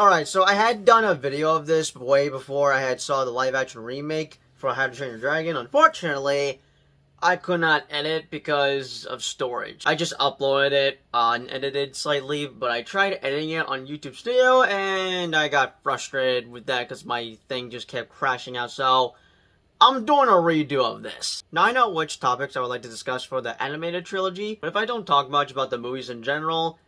Alright, so I had done a video of this way before I had saw the live action remake for How to Train Your Dragon. Unfortunately, I could not edit because of storage. I just uploaded it unedited slightly, but I tried editing it on YouTube Studio and I got frustrated with that because my thing just kept crashing out. So I'm doing a redo of this. Now I know which topics I would like to discuss for the animated trilogy, but if I don't talk much about the movies in general,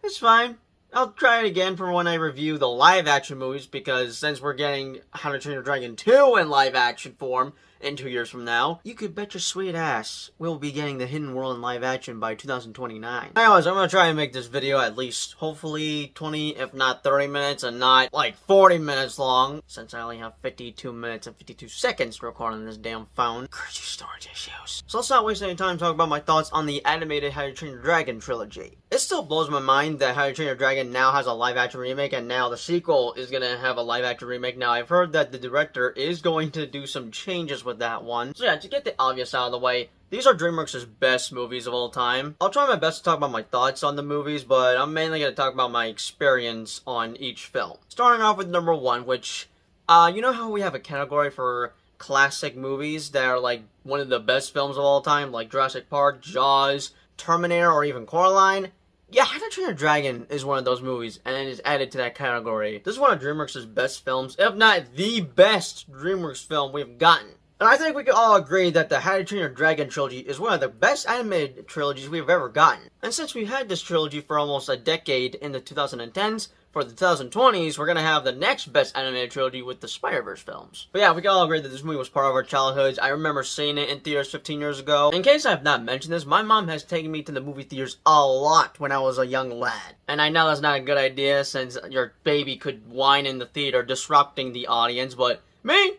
it's fine. I'll try it again for when I review the live-action movies, because since we're getting How to Train Your Dragon 2 in live-action form in 2 years from now, you could bet your sweet ass we'll be getting the Hidden World in live-action by 2029. Anyways, I'm gonna try and make this video at least, hopefully, 20, if not 30 minutes, and not, like, 40 minutes long, since I only have 52 minutes and 52 seconds to record on this damn phone. Crazy storage issues. So let's not waste any time talking about my thoughts on the animated How to Train Your Dragon trilogy. It still blows my mind that How to Train Your Dragon now has a live-action remake, and now the sequel is gonna have a live-action remake. Now, I've heard that the director is going to do some changes with that one. So yeah, to get the obvious out of the way, these are Dreamworks' best movies of all time. I'll try my best to talk about my thoughts on the movies, but I'm mainly going to talk about my experience on each film. Starting off with number 1, which, you know how we have a category for classic movies that are like one of the best films of all time, like Jurassic Park, Jaws, Terminator, or even Coraline? Yeah, How to Train Your Dragon is one of those movies, and it is added to that category. This is one of Dreamworks' best films, if not the best Dreamworks film we've gotten. And I think we can all agree that the How to Train Your Dragon trilogy is one of the best animated trilogies we've ever gotten. And since we've had this trilogy for almost a decade in the 2010s, for the 2020s, we're gonna have the next best animated trilogy with the Spider-Verse films. But yeah, we can all agree that this movie was part of our childhoods. I remember seeing it in theaters 15 years ago. In case I have not mentioned this, my mom has taken me to the movie theaters a lot when I was a young lad. And I know that's not a good idea since your baby could whine in the theater, disrupting the audience, but me?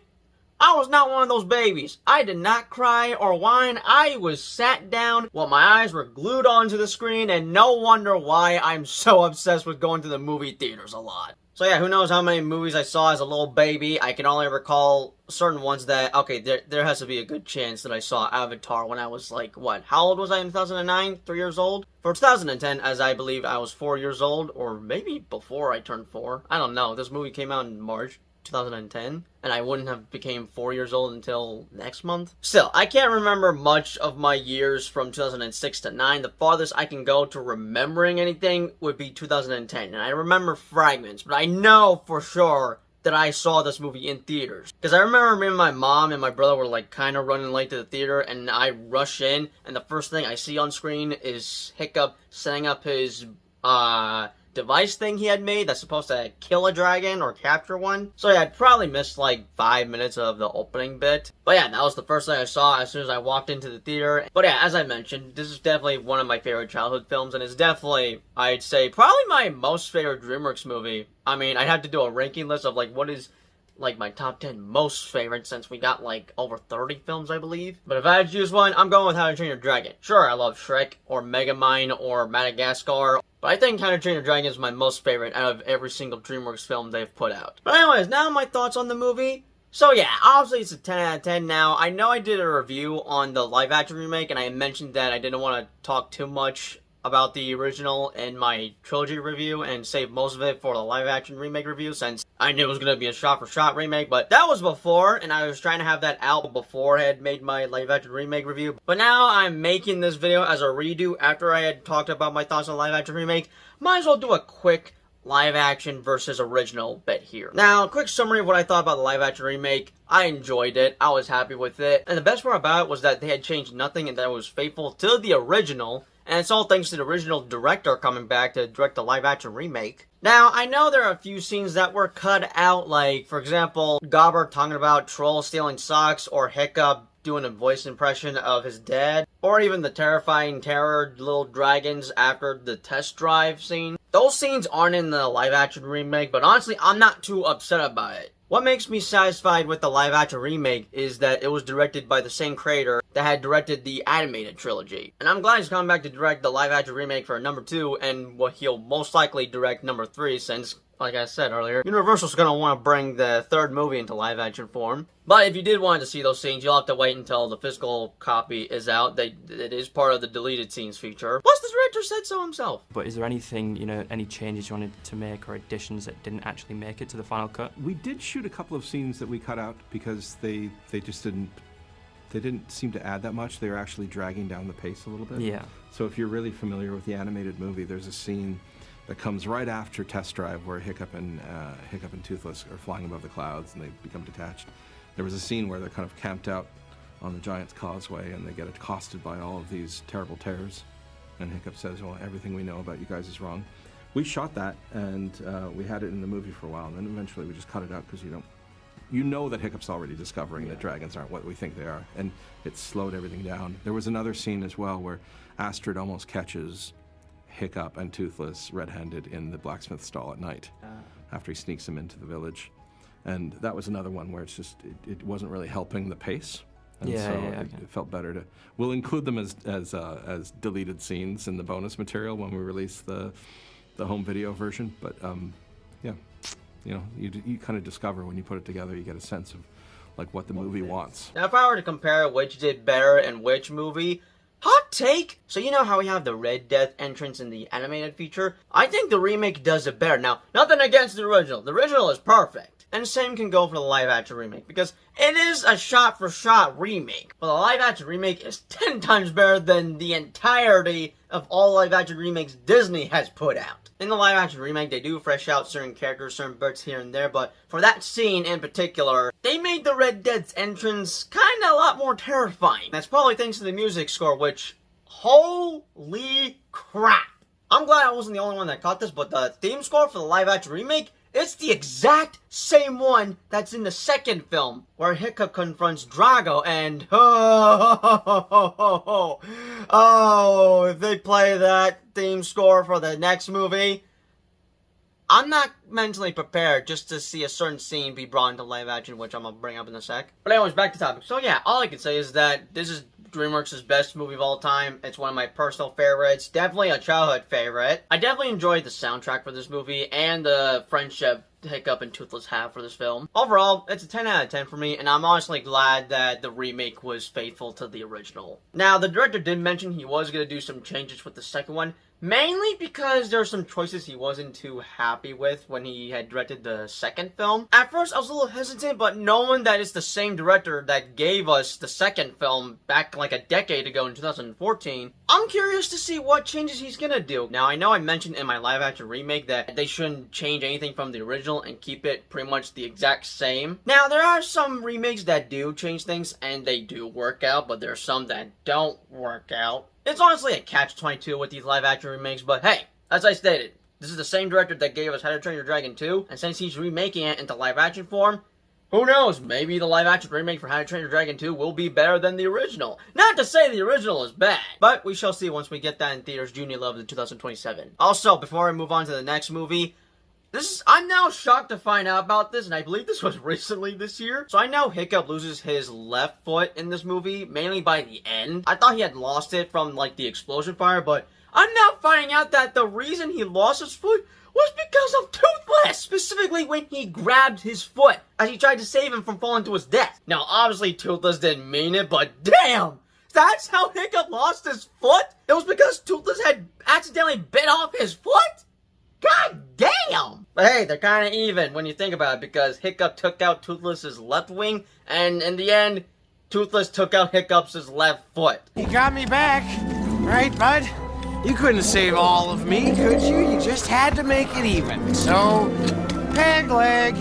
I was not one of those babies. I did not cry or whine. I was sat down while my eyes were glued onto the screen, and no wonder why I'm so obsessed with going to the movie theaters a lot. So yeah, who knows how many movies I saw as a little baby. I can only recall certain ones that, okay, there has to be a good chance that I saw Avatar when I was like, what, how old was I in 2009? 3 years old? For 2010, as I believe I was 4 years old, or maybe before I turned 4. I don't know. This movie came out in March 2010, and I wouldn't have became 4 years old until next month. Still, I can't remember much of my years from 2006 to 9. The farthest I can go to remembering anything would be 2010, and I remember fragments, but I know for sure that I saw this movie in theaters. Because I remember me and my mom and my brother were like kind of running late to the theater, and I rush in, and the first thing I see on screen is Hiccup setting up his, device thing he had made that's supposed to kill a dragon or capture one. So yeah, I'd probably missed like 5 minutes of the opening bit. But yeah, that was the first thing I saw as soon as I walked into the theater. But yeah, as I mentioned, this is definitely one of my favorite childhood films, and it's definitely, I'd say, probably my most favorite Dreamworks movie. I mean, I'd have to do a ranking list of like what is like my top 10 most favorite, since we got like over 30 films, I believe. But if I had to choose one, I'm going with How to Train Your Dragon. Sure, I love Shrek or Megamind or Madagascar, but I think How to Train Your Dragon is my most favorite out of every single Dreamworks film they've put out. But anyways, now my thoughts on the movie. So yeah, obviously it's a 10 out of 10 now. I know I did a review on the live action remake, and I mentioned that I didn't want to talk too much about the original in my trilogy review and save most of it for the live action remake review, since I knew it was going to be a shot for shot remake. But that was before, and I was trying to have that out before I had made my live action remake review. But now I'm making this video as a redo after I had talked about my thoughts on live action remake. Might as well do a quick live action versus original bit here. Now, a quick summary of what I thought about the live action remake. I enjoyed it. I was happy with it. And the best part about it was that they had changed nothing and that it was faithful to the original. And it's all thanks to the original director coming back to direct the live action remake. Now, I know there are a few scenes that were cut out, like, for example, Gobber talking about Troll stealing socks, or Hiccup doing a voice impression of his dad, or even the terrifying terror little dragons after the test drive scene. Those scenes aren't in the live action remake, but honestly, I'm not too upset about it. What makes me satisfied with the live action remake is that it was directed by the same creator that had directed the animated trilogy. And I'm glad he's coming back to direct the live action remake for number 2, and what he'll most likely direct number 3, since, like I said earlier, Universal's gonna want to bring the third movie into live action form. But if you did want to see those scenes, you'll have to wait until the physical copy is out. It is part of the deleted scenes feature. Plus, this director said so himself. But is there anything, you know, any changes you wanted to make or additions that didn't actually make it to the final cut? We did shoot a couple of scenes that we cut out because they just didn't seem to add that much. They were actually dragging down the pace a little bit. Yeah. So if you're really familiar with the animated movie, there's a scene that comes right after Test Drive where Hiccup and Toothless are flying above the clouds and they become detached. There was a scene where they're kind of camped out on the Giant's Causeway and they get accosted by all of these terrible terrors. And Hiccup says, well, everything we know about you guys is wrong. We shot that and we had it in the movie for a while, and then eventually we just cut it out because you know that Hiccup's already discovering that dragons aren't what we think they are, and it slowed everything down. There was another scene as well where Astrid almost catches Hiccup and Toothless red-handed in the blacksmith stall at night after he sneaks them into the village. And that was another one where it's just, it wasn't really helping the pace. And it felt better to. We'll include them as deleted scenes in the bonus material when we release the home video version. But yeah, you know, you kind of discover when you put it together, you get a sense of like what the movie wants. Now, if I were to compare which did better in which movie, hot take. So you know how we have the Red Death entrance in the animated feature? I think the remake does it better. Now, nothing against the original. The original is perfect. And the same can go for the live-action remake, because it is a shot-for-shot remake. But the live-action remake is 10 times better than the entirety of all live-action remakes Disney has put out. In the live-action remake, they do fresh out certain characters, certain bits here and there, but for that scene in particular, they made the Red Dead's entrance kinda a lot more terrifying. That's probably thanks to the music score, which, holy crap. I'm glad I wasn't the only one that caught this, but the theme score for the live-action remake, it's the exact same one that's in the second film, where Hiccup confronts Drago, and if they play that theme score for the next movie, I'm not mentally prepared just to see a certain scene be brought into live action, which I'm gonna bring up in a sec. But anyways, back to topic. So yeah, all I can say is that this is Dreamworks' best movie of all time. It's one of my personal favorites. Definitely a childhood favorite. I definitely enjoyed the soundtrack for this movie and the friendship Hiccup and Toothless have for this film. Overall, it's a 10 out of 10 for me, and I'm honestly glad that the remake was faithful to the original. Now, the director did mention he was going to do some changes with the second one, mainly because there are some choices he wasn't too happy with when he had directed the second film. At first, I was a little hesitant, but knowing that it's the same director that gave us the second film back like a decade ago in 2014, I'm curious to see what changes he's gonna do. Now, I know I mentioned in my live-action remake that they shouldn't change anything from the original and keep it pretty much the exact same. Now, there are some remakes that do change things, and they do work out, but there are some that don't work out. It's honestly a catch-22 with these live-action remakes, but hey, as I stated, this is the same director that gave us How to Train Your Dragon 2, and since he's remaking it into live-action form, who knows, maybe the live-action remake for How to Train Your Dragon 2 will be better than the original. Not to say the original is bad, but we shall see once we get that in theaters June 11th, 2027. Also, before I move on to the next movie, I'm now shocked to find out about this, and I believe this was recently this year. So I know Hiccup loses his left foot in this movie, mainly by the end. I thought he had lost it from, like, the explosion fire, but I'm now finding out that the reason he lost his foot was because of Toothless! Specifically when he grabbed his foot as he tried to save him from falling to his death. Now, obviously, Toothless didn't mean it, but damn! That's how Hiccup lost his foot? It was because Toothless had accidentally bit off his foot? God damn! But hey, they're kind of even when you think about it, because Hiccup took out Toothless's left wing, and in the end, Toothless took out Hiccup's left foot. You got me back, right, bud? You couldn't save all of me, could you? You just had to make it even. So, peg leg.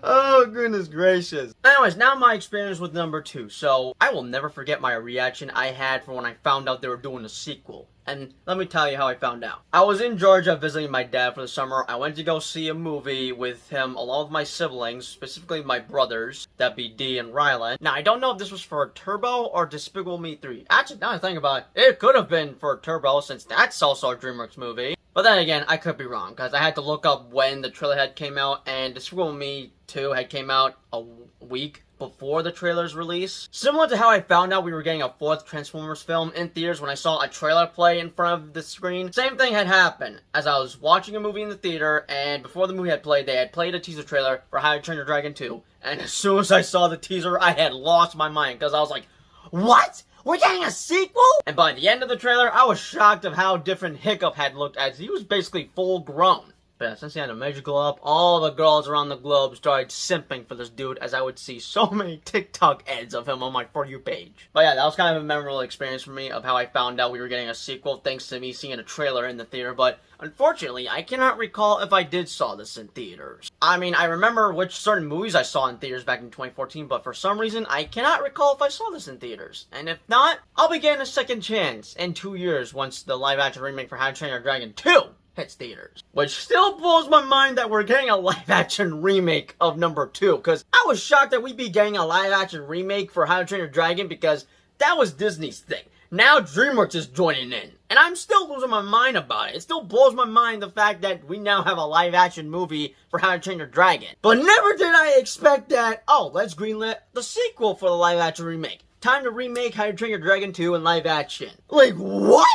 Oh, goodness gracious. Anyways, now my experience with number 2. So, I will never forget my reaction I had for when I found out they were doing a sequel. And let me tell you how I found out. I was in Georgia visiting my dad for the summer. I went to go see a movie with him along with my siblings, specifically my brothers, that'd be Dee and Rylan. Now, I don't know if this was for Turbo or Despicable Me 3. Actually, now I think about it, it could have been for Turbo, since that's also a Dreamworks movie. But then again, I could be wrong, because I had to look up when the trailer had came out, and Despicable Me 2 had came out a week before the trailer's release. Similar to how I found out we were getting a 4th Transformers film in theaters when I saw a trailer play in front of the screen, same thing had happened. As I was watching a movie in the theater, and before the movie had played, they had played a teaser trailer for How to Train Your Dragon 2, and as soon as I saw the teaser, I had lost my mind, because I was like, what? we're getting a sequel? And by the end of the trailer, I was shocked of how different Hiccup had looked, as he was basically full grown. But yeah, since he had a major glow up, all the girls around the globe started simping for this dude, as I would see so many TikTok ads of him on my For You page. But yeah, that was kind of a memorable experience for me of how I found out we were getting a sequel thanks to me seeing a trailer in the theater, but unfortunately, I cannot recall if I did saw this in theaters. I mean, I remember which certain movies I saw in theaters back in 2014, but for some reason, I cannot recall if I saw this in theaters. And if not, I'll be getting a second chance in 2 years once the live-action remake for How to Train Your Dragon 2 hits theaters. Which still blows my mind that we're getting a live-action remake of number 2, because I was shocked that we'd be getting a live-action remake for How to Train Your Dragon, because that was Disney's thing. Now Dreamworks is joining in, and I'm still losing my mind about it. It still blows my mind the fact that we now have a live-action movie for How to Train Your Dragon. But never did I expect that, oh, let's greenlit the sequel for the live-action remake. Time to remake How to Train Your Dragon 2 in live-action. Like, what?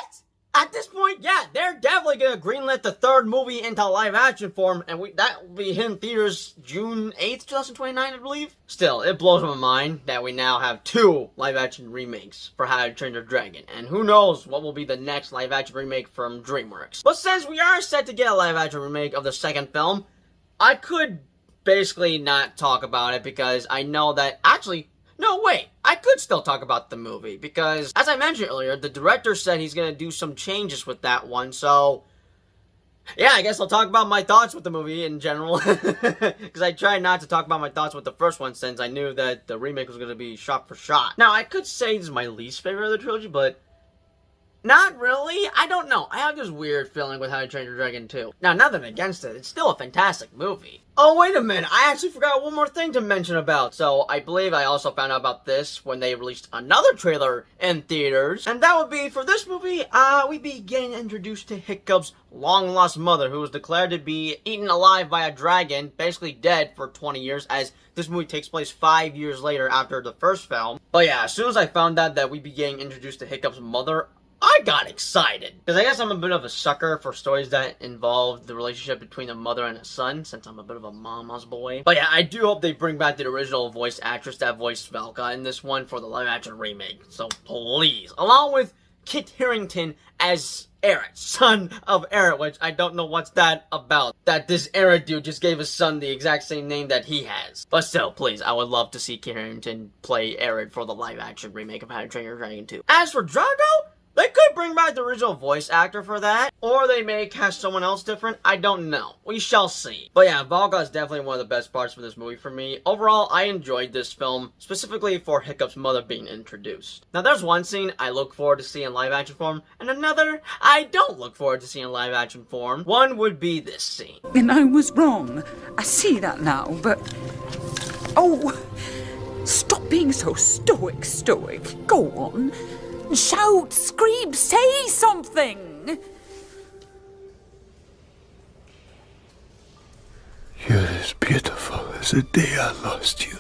At this point, yeah, they're definitely gonna greenlit the third movie into live-action form, and that will be hitting theaters June 8th, 2029, I believe. Still, it blows my mind that we now have 2 live-action remakes for How to Train Your Dragon, and who knows what will be the next live-action remake from Dreamworks. But since we are set to get a live-action remake of the second film, I could basically not talk about it because I know that, actually, no, wait, I could still talk about the movie, because, as I mentioned earlier, the director said he's going to do some changes with that one, so, yeah, I guess I'll talk about my thoughts with the movie in general, because I tried not to talk about my thoughts with the first one, since I knew that the remake was going to be shot for shot. Now, I could say this is my least favorite of the trilogy, but not really. I don't know. I have this weird feeling with How to Train Your Dragon 2. Now, nothing against it. It's still a fantastic movie. Oh, wait a minute. I actually forgot one more thing to mention about. So, I believe I also found out about this when they released another trailer in theaters. And that would be, for this movie, we'd be getting introduced to Hiccup's long-lost mother, who was declared to be eaten alive by a dragon, basically dead for 20 years, as this movie takes place 5 years later after the first film. But yeah, as soon as I found out that we'd be getting introduced to Hiccup's mother, I got excited, because I guess I'm a bit of a sucker for stories that involve the relationship between a mother and a son, since I'm a bit of a mama's boy. But yeah, I do hope they bring back the original voice actress that voiced Valka in this one for the live-action remake, so please. Along with Kit Harington as Eret, son of Eret, which I don't know what's that about. That this Eret dude just gave his son the exact same name that he has. But still, please, I would love to see Kit Harington play Eret for the live-action remake of How to Train Your Dragon 2. As for Drago, they could bring back the original voice actor for that, or they may cast someone else different. I don't know. We shall see. But yeah, Valka is definitely one of the best parts for this movie for me. Overall, I enjoyed this film, specifically for Hiccup's mother being introduced. Now, there's one scene I look forward to seeing in live-action form, and another I don't look forward to seeing in live-action form. One would be this scene. And I was wrong. I see that now, but... Oh! Stop being so stoic. Go on. Shout, scream, say something! You're as beautiful as the day I lost you.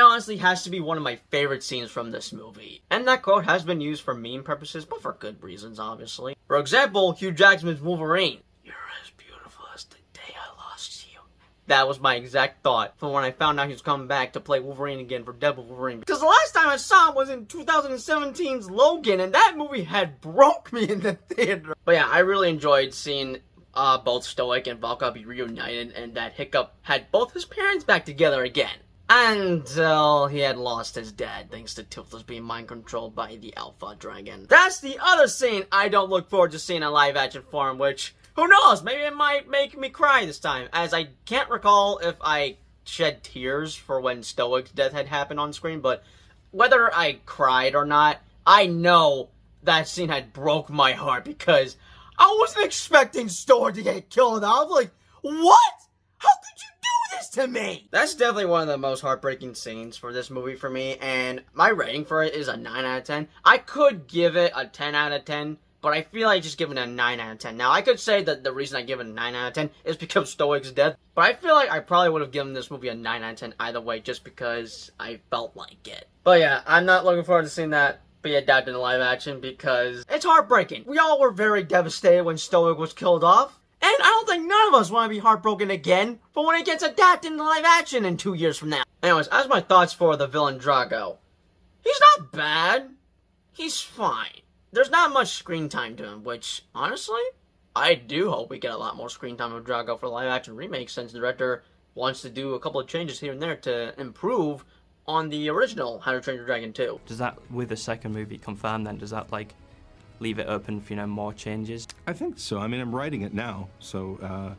Honestly has to be one of my favorite scenes from this movie. And that quote has been used for meme purposes, but for good reasons, obviously. For example, Hugh Jackman's Wolverine. You're as beautiful as the day I lost you. That was my exact thought from when I found out he was coming back to play Wolverine again for Deadpool Wolverine. Because the last time I saw him was in 2017's Logan, and that movie had broke me in the theater. But yeah, I really enjoyed seeing both Stoic and Valka be reunited, and that Hiccup had both his parents back together again. Until he had lost his dad thanks to Toothless being mind-controlled by the Alpha Dragon. That's the other scene I don't look forward to seeing in live-action form, which, who knows, maybe it might make me cry this time, as I can't recall if I shed tears for when Stoic's death had happened on screen, but whether I cried or not, I know that scene had broke my heart, because I wasn't expecting Stoic to get killed. I was like, what? How could you do this to me? That's definitely one of the most heartbreaking scenes for this movie for me, and my rating for it is a 9 out of 10. I could give it a 10 out of 10 but I feel like just giving it a 9 out of 10. Now, I could say that the reason I give it a 9 out of 10 is because Stoic's death, but I feel like I probably would have given this movie a 9 out of 10 either way, just because I felt like it. But yeah, I'm not looking forward to seeing that be adapted in live action because it's heartbreaking. We all were very devastated when Stoic was killed off, and I don't think none of us want to be heartbroken again for when it gets adapted in live action in 2 years from now. Anyways, as my thoughts for the villain Drago, he's not bad. He's fine. There's not much screen time to him, which, honestly, I do hope we get a lot more screen time with Drago for live action remakes, since the director wants to do a couple of changes here and there to improve on the original How to Train Your Dragon 2. Does that, with the second movie confirmed then, does that, like, leave it open for, more changes? I think so. I mean, I'm writing it now, so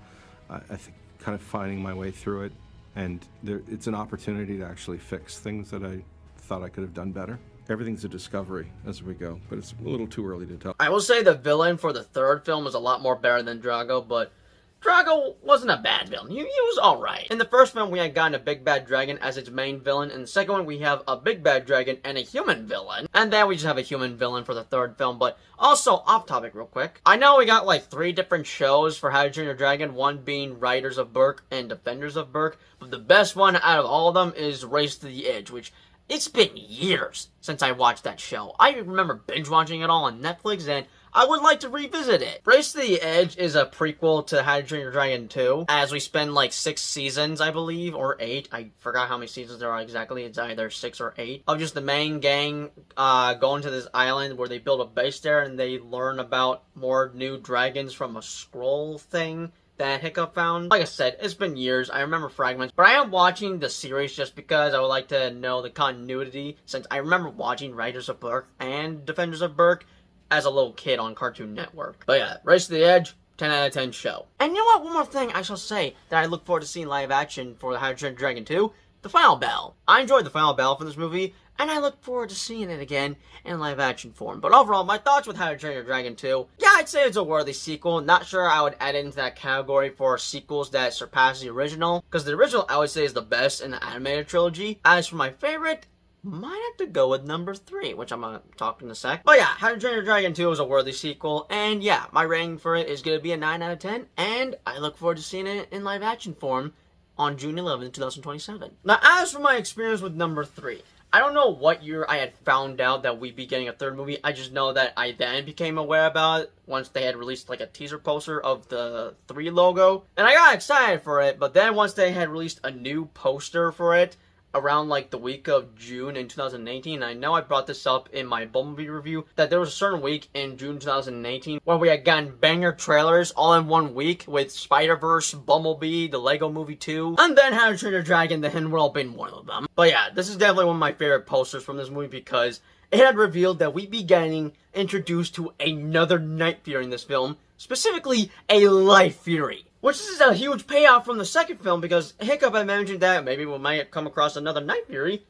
I think kind of finding my way through it, and it's an opportunity to actually fix things that I thought I could have done better. Everything's a discovery as we go, but it's a little too early to tell. I will say the villain for the third film was a lot more better than Drago, but Drago wasn't a bad villain. He was alright. In the first film, we had gotten a big bad dragon as its main villain. In the second one, we have a big bad dragon and a human villain. And then we just have a human villain for the third film. But also, off topic real quick. I know we got like 3 different shows for How to Train Your Dragon, one being Riders of Berk and Defenders of Berk. But the best one out of all of them is Race to the Edge, which it's been years since I watched that show. I remember binge watching it all on Netflix, and I would like to revisit it. Race to the Edge is a prequel to How to Train Your Dragon 2, as we spend like 6 seasons, I believe, or 8. I forgot how many seasons there are exactly. It's either 6 or 8. Of just the main gang going to this island where they build a base there, and they learn about more new dragons from a scroll thing that Hiccup found. Like I said, it's been years. I remember fragments, but I am watching the series just because I would like to know the continuity, since I remember watching Riders of Berk and Defenders of Berk as a little kid on Cartoon Network. But yeah, Race to the Edge, 10 out of 10 show. And you know what? One more thing I shall say that I look forward to seeing live action for the How to Train Your Dragon 2, the final bell. I enjoyed the final bell for this movie, and I look forward to seeing it again in live action form. But overall, my thoughts with How to Train Your Dragon 2, yeah, I'd say it's a worthy sequel. Not sure I would add it into that category for sequels that surpass the original, because the original I would say is the best in the animated trilogy. As for my favorite, might have to go with number 3, which I'm gonna talk in a sec. But yeah, How to Train Your Dragon 2 is a worthy sequel, and yeah, my rating for it is gonna be a 9 out of 10, and I look forward to seeing it in live action form on June 11, 2027. Now, as for my experience with number 3, I don't know what year I had found out that we'd be getting a third movie. I just know that I then became aware about it once they had released like a teaser poster of the 3 logo. And I got excited for it, but then once they had released a new poster for it around like the week of June in 2018, I know I brought this up in my Bumblebee review, that there was a certain week in June 2018 where we had gotten banger trailers all in one week with Spider-Verse, Bumblebee, the Lego Movie 2, and then How to Train Your Dragon, the Hidden World being one of them. But yeah, this is definitely one of my favorite posters from this movie because it had revealed that we'd be getting introduced to another Night Fury in this film, specifically a Light Fury. Which is a huge payoff from the second film because Hiccup had mentioned that maybe we might come across another Night Fury.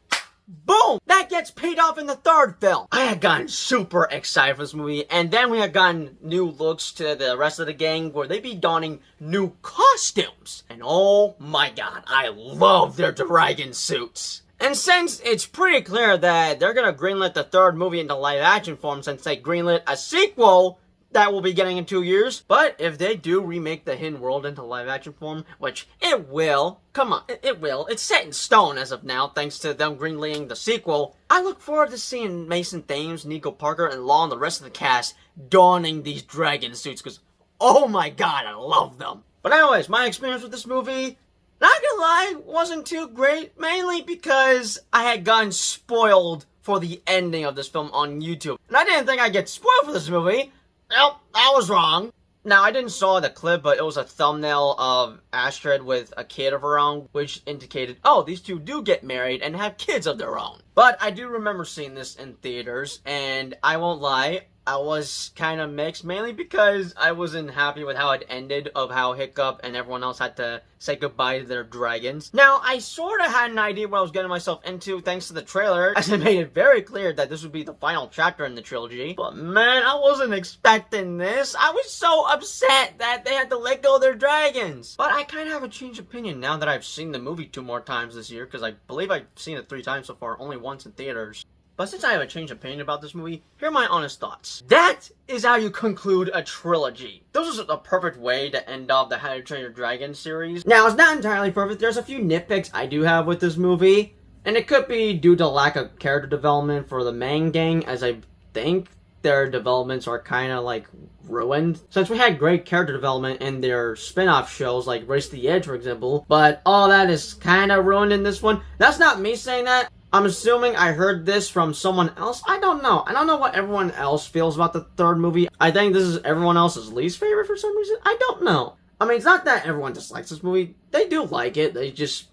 Boom! That gets paid off in the third film. I had gotten super excited for this movie, and then we had gotten new looks to the rest of the gang where they'd be donning new costumes. And oh my god, I love their dragon suits. And since it's pretty clear that they're gonna greenlit the third movie into live action form since they greenlit a sequel that we'll be getting in 2 years. But if they do remake the Hidden World into live action form, which it will, come on, it will. It's set in stone as of now, thanks to them greenlighting the sequel. I look forward to seeing Mason Thames, Nico Parker, and Law and the rest of the cast donning these dragon suits, because, oh my god, I love them. But anyways, my experience with this movie, not gonna lie, wasn't too great, mainly because I had gotten spoiled for the ending of this film on YouTube. And I didn't think I'd get spoiled for this movie. Nope, I was wrong. Now, I didn't saw the clip, but it was a thumbnail of Astrid with a kid of her own, which indicated, oh, these two do get married and have kids of their own. But I do remember seeing this in theaters, and I won't lie, I was kind of mixed, mainly because I wasn't happy with how it ended, of how Hiccup and everyone else had to say goodbye to their dragons. Now, I sort of had an idea what I was getting myself into thanks to the trailer, as it made it very clear that this would be the final chapter in the trilogy. But man, I wasn't expecting this. I was so upset that they had to let go of their dragons. But I kind of have a changed opinion now that I've seen the movie 2 more times this year, because I believe I've seen it 3 times so far, only once in theaters. But since I have a change of opinion about this movie, here are my honest thoughts. That is how you conclude a trilogy. This is a perfect way to end off the How to Train Your Dragon series. Now, it's not entirely perfect. There's a few nitpicks I do have with this movie. And it could be due to lack of character development for the main gang, as I think their developments are kind of like ruined. Since we had great character development in their spin-off shows like Race to the Edge, for example. But all that is kind of ruined in this one. That's not me saying that. I'm assuming I heard this from someone else. I don't know. I don't know what everyone else feels about the third movie. I think this is everyone else's least favorite for some reason. I don't know. I mean, it's not that everyone dislikes this movie. They do like it. They just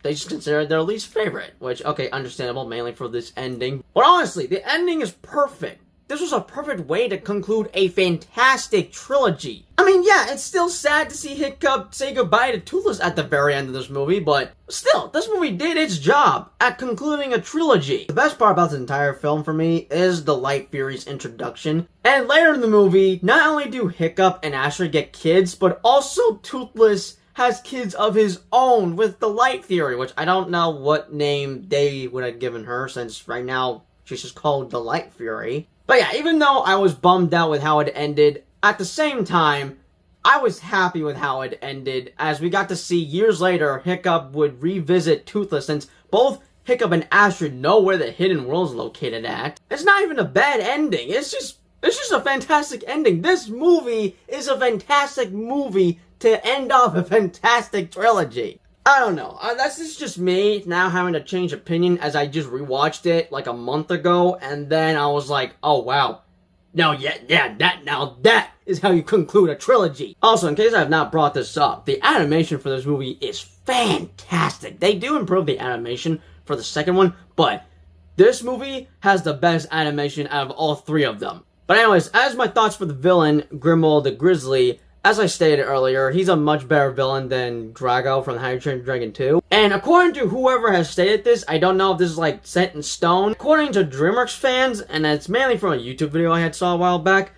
consider it their least favorite. Which, okay, understandable, mainly for this ending. But honestly, the ending is perfect. This was a perfect way to conclude a fantastic trilogy. I mean, yeah, it's still sad to see Hiccup say goodbye to Toothless at the very end of this movie, but still, this movie did its job at concluding a trilogy. The best part about this entire film for me is the Light Fury's introduction. And later in the movie, not only do Hiccup and Astrid get kids, but also Toothless has kids of his own with the Light Fury, which I don't know what name they would have given her, since right now she's just called the Light Fury. But yeah, even though I was bummed out with how it ended, at the same time, I was happy with how it ended, as we got to see years later Hiccup would revisit Toothless, since both Hiccup and Astrid know where the hidden world's located at. It's not even a bad ending, it's just a fantastic ending. This movie is a fantastic movie to end off a fantastic trilogy. I don't know. This is just me now having to change opinion, as I just rewatched it like a month ago, and then I was like, oh wow. That is how you conclude a trilogy. Also, in case I have not brought this up, the animation for this movie is fantastic. They do improve the animation for the second one, but this movie has the best animation out of all three of them. But anyways, as my thoughts for the villain, Grimmel the Grizzly, as I stated earlier, he's a much better villain than Drago from How to Train Your Dragon 2. And according to whoever has stated this, I don't know if this is like set in stone. According to Dreamworks fans, and it's mainly from a YouTube video I had saw a while back,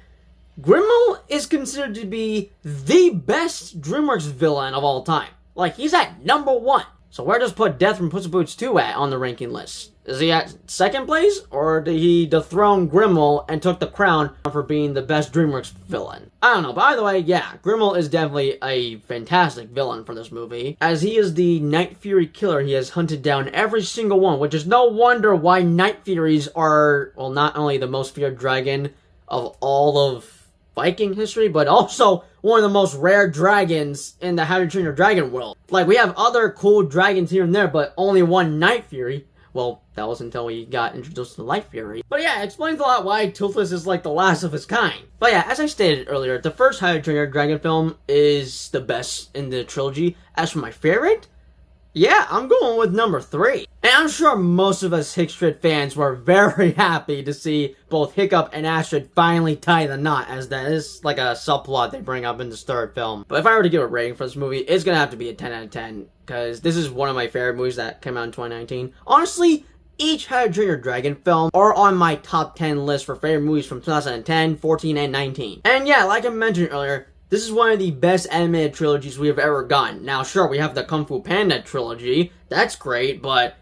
Grimmel is considered to be the best Dreamworks villain of all time. Like, he's at #1. So where does put Death from Puss in Boots 2 at on the ranking list? Is he at second place, or did he dethrone Grimmel and took the crown for being the best Dreamworks villain? I don't know. By the way, yeah, Grimmel is definitely a fantastic villain for this movie, as he is the Night Fury killer. He has hunted down every single one, which is no wonder why Night Furies are, well, not only the most feared dragon of all of Viking history, but also one of the most rare dragons in the How to Train Your Dragon world. Like, we have other cool dragons here and there, but only one Night Fury. Well, that was until we got introduced to Light Fury. But yeah, it explains a lot why Toothless is like the last of his kind. But yeah, as I stated earlier, the first How to Train Your Dragon film is the best in the trilogy. As for my favorite, yeah, I'm going with #3. And I'm sure most of us Hickstrid fans were very happy to see both Hiccup and Astrid finally tie the knot, as that is like a subplot they bring up in this third film. But if I were to give a rating for this movie, it's gonna have to be a 10 out of 10, because this is one of my favorite movies that came out in 2019. Honestly, each How to Train Your Dragon film are on my top 10 list for favorite movies from 2010, 14, and 19. And yeah, like I mentioned earlier, this is one of the best animated trilogies we have ever gotten. Now, sure, we have the Kung Fu Panda trilogy. That's great, but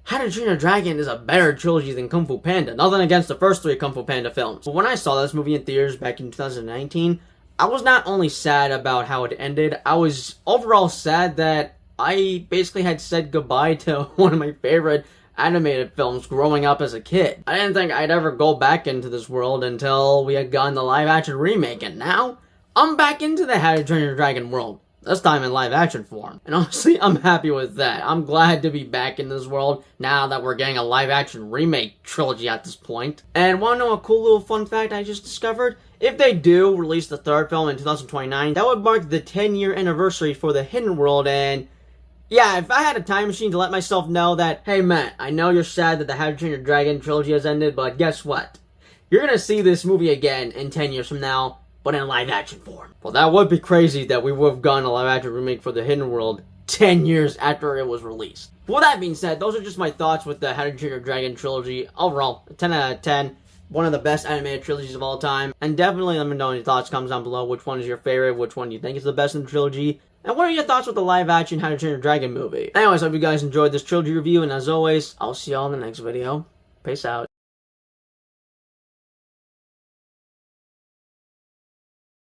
How to Train Your Dragon is a better trilogy than Kung Fu Panda. Nothing against the first 3 Kung Fu Panda films. But when I saw this movie in theaters back in 2019, I was not only sad about how it ended, I was overall sad that I basically had said goodbye to one of my favorite animated films growing up as a kid. I didn't think I'd ever go back into this world until we had gotten the live-action remake, and now I'm back into the How to Train Your Dragon world, this time in live-action form. And honestly, I'm happy with that. I'm glad to be back in this world now that we're getting a live-action remake trilogy at this point. And wanna know a cool little fun fact I just discovered? If they do release the third film in 2029, that would mark the 10-year anniversary for the Hidden World. And yeah, if I had a time machine to let myself know that, hey Matt, I know you're sad that the How to Train Your Dragon trilogy has ended, but guess what? You're gonna see this movie again in 10 years from now, but in live-action form. Well, that would be crazy that we would have gotten a live-action remake for the Hidden World 10 years after it was released. With that being said, those are just my thoughts with the How to Train Your Dragon trilogy. Overall, 10 out of 10. One of the best animated trilogies of all time. And definitely let me know in your thoughts, comments down below. Which one is your favorite? Which one do you think is the best in the trilogy? And what are your thoughts with the live-action How to Train Your Dragon movie? Anyways, I hope you guys enjoyed this trilogy review. And as always, I'll see y'all in the next video. Peace out.